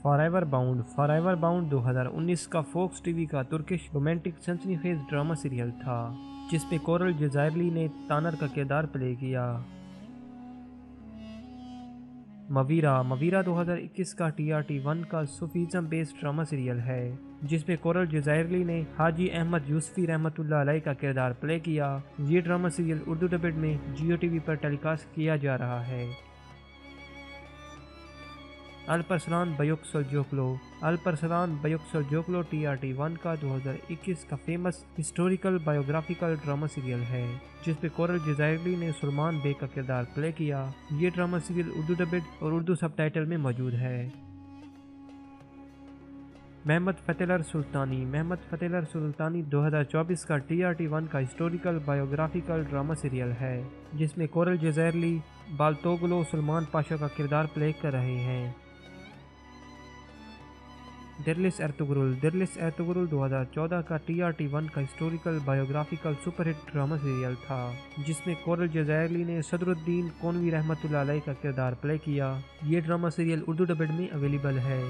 Forever bound 2019 का fox TV का Turkish romantic सनसनीखेज ड्रामा सीरियल था जिसमें कोरल जज़ायरली ने तानर का किरदार प्ले किया। मवीरा 2021 का TRT1 का सूफीज़म बेस्ड ड्रामा सीरियल है जिसमें कोरल जज़ायरली ने हाजी अहमद यूसुफी रहमतुल्लाह अलैह का किरदार प्ले किया। ये ड्रामा सीरियल उर्दू डबेड में जियो टीवी पर टेलीकास्ट किया जा रहा है। अल्परसलान बयुक्सोल्जोग्लो TRT1 का 2021 का famous historical biographical drama serial है जिसमें कोरल जज़ायरली ने सुलेमान बेग का किरदार प्ले किया। ये ड्रामा सीरियल उर्दू डबेड और उर्दू सबटाइटल में मौजूद है। महमद फतेहर सुल्तानी 2024 का TRT1 का हिस्टोरिकल बायोग्राफिकल ड्रामा सीरियल है जिसमें कोरल जज़ायरली बाल्तोगलो सुलेमान पाशा का किरदार प्ले कर रहे हैं। दिरलिस एर्तुगरुल 2014 का TRT1 का historical biographical superhit drama serial था जिसमें कोरल जज़ायरली ने सदरुद्दीन कोनवी रहमतुल्लाह अलैह का किरदार प्ले किया। ये ड्रामा सीरियल उर्दू डबेड में अवेलेबल है।